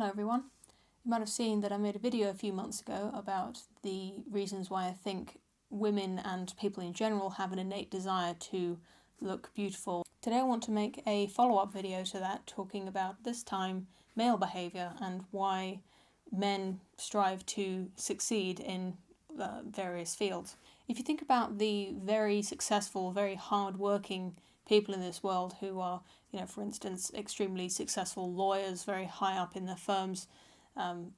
Hello everyone. You might have seen that I made a video a few months ago about the reasons why I think women and people in general have an innate desire to look beautiful. Today I want to make a follow-up video to that, talking about this time male behaviour and why men strive to succeed in various fields. If you think about the very successful, very hard-working people in this world who are, for instance, extremely successful lawyers, very high up in their firms,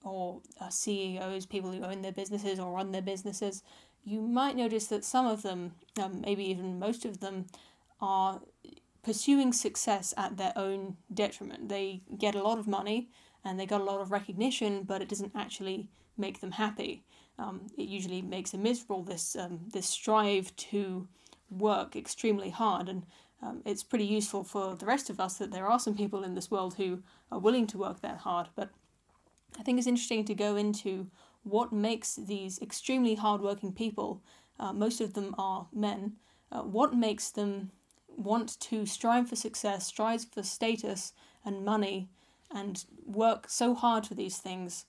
or CEOs, people who own their businesses or run their businesses, you might notice that some of them, maybe even most of them, are pursuing success at their own detriment. They get a lot of money and they got a lot of recognition, but it doesn't actually make them happy. It usually makes them miserable, this strive to work extremely hard. And it's pretty useful for the rest of us that there are some people in this world who are willing to work that hard. But I think it's interesting to go into what makes these extremely hardworking people, most of them are men, what makes them want to strive for success, strive for status and money, and work so hard for these things,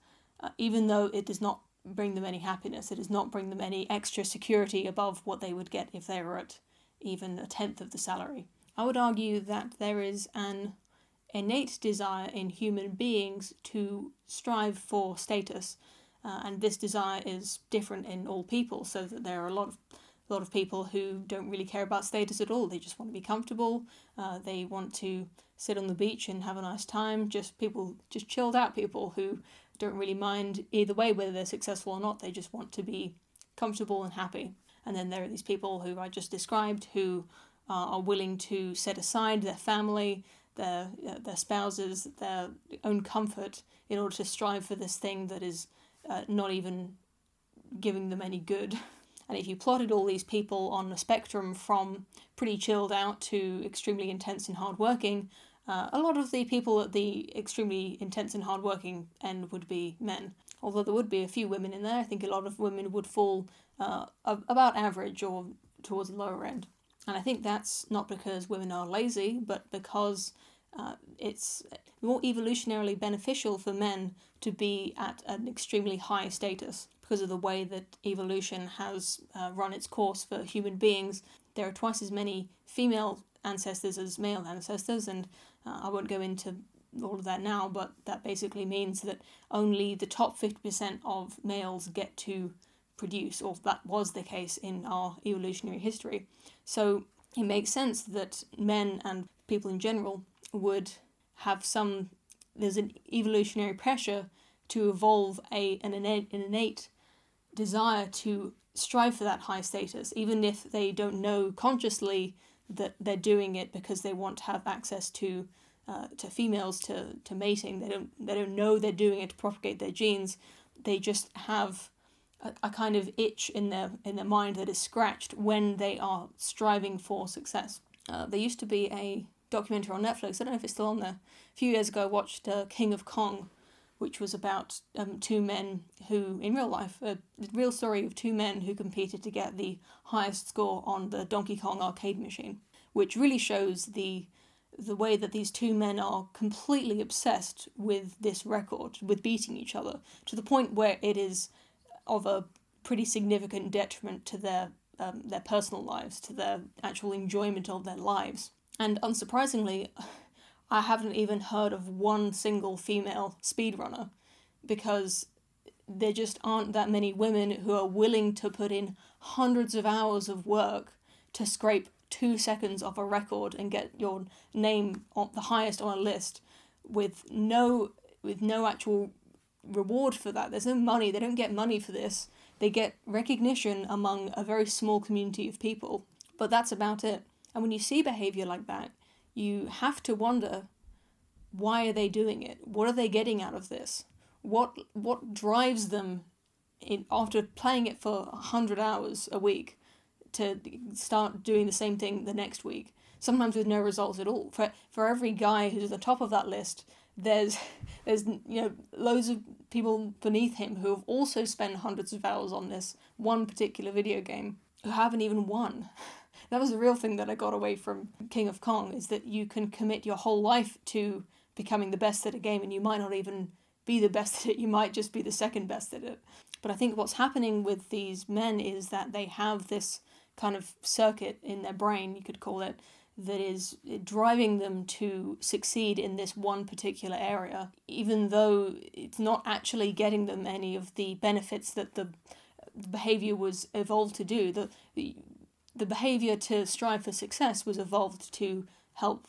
even though it does not bring them any happiness, it does not bring them any extra security above what they would get if they were at even a tenth of the salary. I would argue that there is an innate desire in human beings to strive for status, and this desire is different in all people, so that there are a lot of people who don't really care about status at all. They just want to be comfortable, they want to sit on the beach and have a nice time, just chilled out people who don't really mind either way whether they're successful or not. They just want to be comfortable and happy. And then there are these people who I just described who are willing to set aside their family, their spouses, their own comfort in order to strive for this thing that is not even giving them any good. And if you plotted all these people on a spectrum from pretty chilled out to extremely intense and hardworking, a lot of the people at the extremely intense and hardworking end would be men. Although there would be a few women in there, I think a lot of women would fall about average or towards the lower end. And I think that's not because women are lazy, but because it's more evolutionarily beneficial for men to be at an extremely high status because of the way that evolution has run its course for human beings. There are twice as many female ancestors as male ancestors, and I won't go into all of that now, but that basically means that only the top 50% of males get to produce, or that was the case in our evolutionary history. So it makes sense that men and people in general would have there's an evolutionary pressure to evolve an innate desire to strive for that high status, even if they don't know consciously that they're doing it because they want to have access to females, to mating. They don't know they're doing it to propagate their genes. They just have a kind of itch in their mind that is scratched when they are striving for success. There used to be a documentary on Netflix, I don't know if it's still on there. A few years ago I watched King of Kong, which was about two men who, in real life, a real story of two men who competed to get the highest score on the Donkey Kong arcade machine, which really shows the way that these two men are completely obsessed with this record, with beating each other, to the point where it is of a pretty significant detriment to their personal lives, to their actual enjoyment of their lives. And unsurprisingly, I haven't even heard of one single female speedrunner, because there just aren't that many women who are willing to put in hundreds of hours of work to scrape 2 seconds off a record and get your name on the highest on a list with no actual reward for that. There's no money. They don't get money for this. They get recognition among a very small community of people, but that's about it. And when you see behavior like that, you have to wonder, why are they doing it? What are they getting out of this? What drives them after playing it for 100 hours a week to start doing the same thing the next week, sometimes with no results at all? For every guy who's at the top of that list, there's loads of people beneath him who have also spent hundreds of hours on this one particular video game who haven't even won. That was the real thing that I got away from King of Kong, is that you can commit your whole life to becoming the best at a game and you might not even be the best at it, you might just be the second best at it. But I think what's happening with these men is that they have this kind of circuit in their brain, you could call it, that is driving them to succeed in this one particular area, even though it's not actually getting them any of the benefits that the behavior was evolved to do. The behavior to strive for success was evolved to help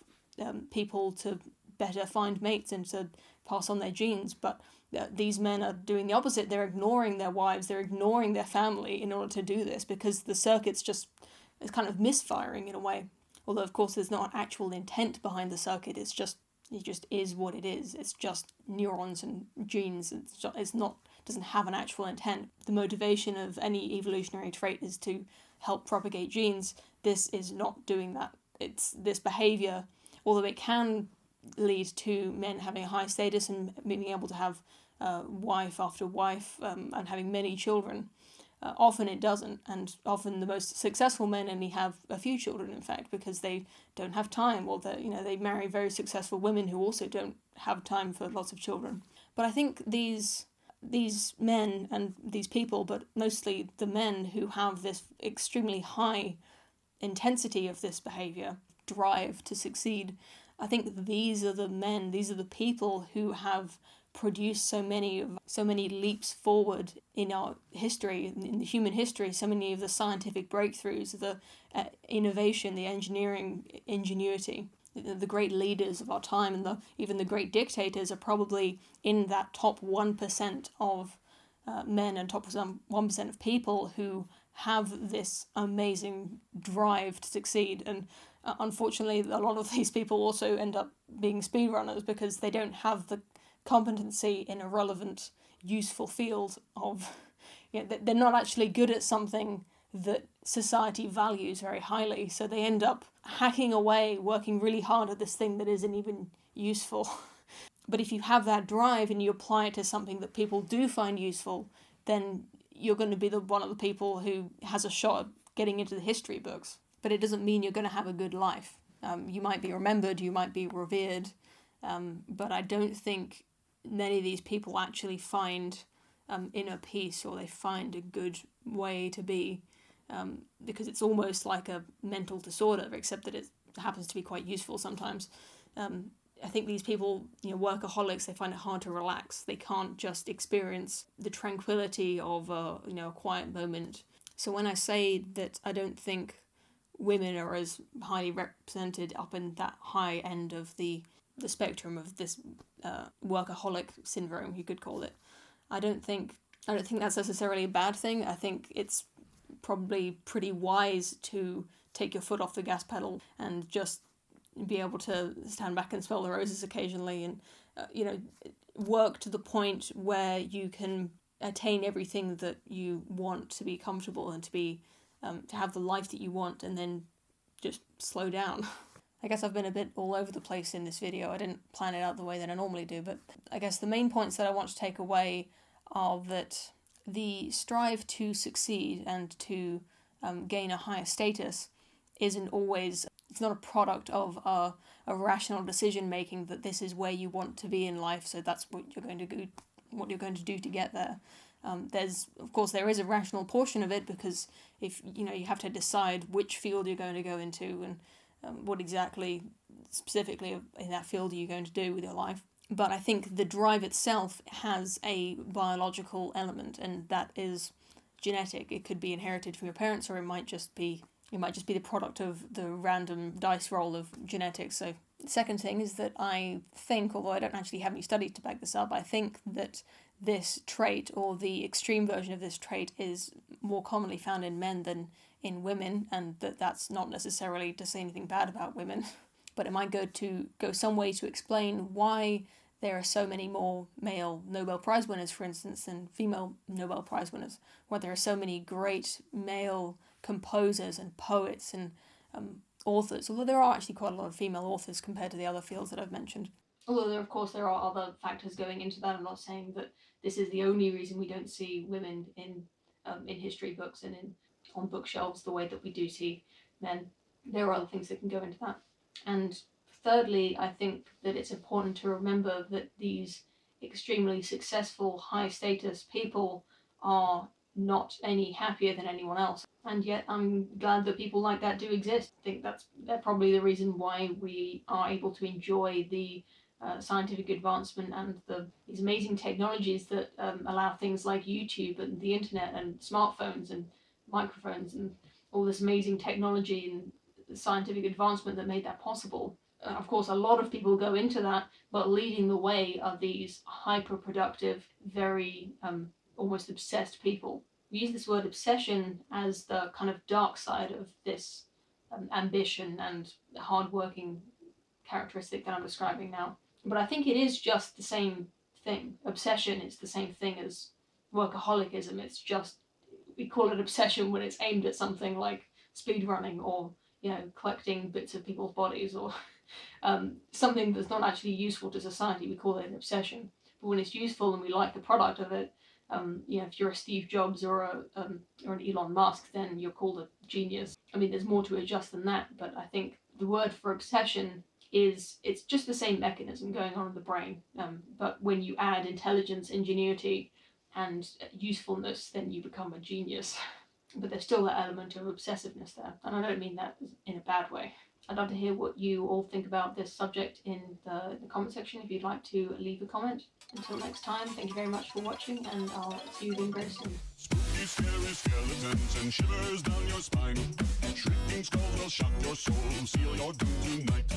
people to better find mates and to pass on their genes, but these men are doing the opposite. They're ignoring their wives, they're ignoring their family in order to do this, because the circuit's just is kind of misfiring in a way. Although of course there's not actual intent behind the circuit, it just is what it is. It's just neurons and genes. It's not doesn't have an actual intent. The motivation of any evolutionary trait is to help propagate genes. This is not doing that. It's this behavior, although it can lead to men having a high status and being able to have wife after wife and having many children. Often it doesn't, and often the most successful men only have a few children, in fact, because they don't have time, or they marry very successful women who also don't have time for lots of children. But I think these men and these people, but mostly the men who have this extremely high intensity of this behavior, drive to succeed, I think these are the men, these are the people who have produced so many leaps forward in our history, in the human history, so many of the scientific breakthroughs, the innovation, the engineering ingenuity. The great leaders of our time and even the great dictators are probably in that top 1% of men and top 1% of people who have this amazing drive to succeed. And unfortunately, a lot of these people also end up being speedrunners because they don't have the competency in a relevant, useful field of, they're not actually good at something that society values very highly, so they end up hacking away, working really hard at this thing that isn't even useful. But if you have that drive and you apply it to something that people do find useful, then you're going to be one of the people who has a shot at getting into the history books. But it doesn't mean you're going to have a good life. You might be remembered, you might be revered, but I don't think many of these people actually find inner peace, or they find a good way to be, because it's almost like a mental disorder, except that it happens to be quite useful sometimes. I think these people, workaholics, they find it hard to relax. They can't just experience the tranquility of a quiet moment. So when I say that I don't think women are as highly represented up in that high end of the spectrum of this workaholic syndrome, you could call it, I don't think that's necessarily a bad thing. I think it's probably pretty wise to take your foot off the gas pedal and just be able to stand back and smell the roses occasionally, and work to the point where you can attain everything that you want to be comfortable and to be to have the life that you want, and then just slow down. I guess I've been a bit all over the place in this video. I didn't plan it out the way that I normally do, but I guess the main points that I want to take away are that the strive to succeed and to gain a higher status isn't always, it's not a product of a rational decision making that this is where you want to be in life, so that's what you're going to do to get there. There is a rational portion of it, because if you have to decide which field you're going to go into and what exactly specifically in that field are you going to do with your life. But I think the drive itself has a biological element, and that is genetic. It could be inherited from your parents, or it might just be the product of the random dice roll of genetics. So the second thing is that I think, although I don't actually have any studies to back this up, I think that this trait, or the extreme version of this trait, is more commonly found in men than in women, and that's not necessarily to say anything bad about women, but it might go some way to explain why there are so many more male Nobel Prize winners, for instance, than female Nobel Prize winners, why there are so many great male composers and poets and authors, although there are actually quite a lot of female authors compared to the other fields that I've mentioned. Although there are other factors going into that. I'm not saying that this is the only reason we don't see women in history books and on bookshelves the way that we do see men. There are other things that can go into that. And thirdly, I think that it's important to remember that these extremely successful, high status people are not any happier than anyone else. And yet I'm glad that people like that do exist. I think that's probably the reason why we are able to enjoy the scientific advancement and these amazing technologies that allow things like YouTube and the internet and smartphones and microphones and all this amazing technology and scientific advancement that made that possible. Of course, a lot of people go into that, but leading the way are these hyper-productive, very almost obsessed people. We use this word obsession as the kind of dark side of this ambition and hard-working characteristic that I'm describing now. But I think it is just the same thing. Obsession is the same thing as workaholicism. It's just, we call it obsession when it's aimed at something like speed running or, collecting bits of people's bodies or something that's not actually useful to society. We call it an obsession. But when it's useful and we like the product of it, if you're a Steve Jobs or an Elon Musk, then you're called a genius. I mean, there's more to it just than that, but I think the word for obsession it's just the same mechanism going on in the brain. But when you add intelligence, ingenuity, and usefulness, then you become a genius. But there's still that element of obsessiveness there, and I don't mean that in a bad way. I'd love to hear what you all think about this subject in the comment section if you'd like to leave a comment. Until next time, thank you very much for watching, and I'll see you again very soon. Spooky, scary skeletons and shivers down your spine. Shrieking skulls will shock your soul, seal your doom tonight.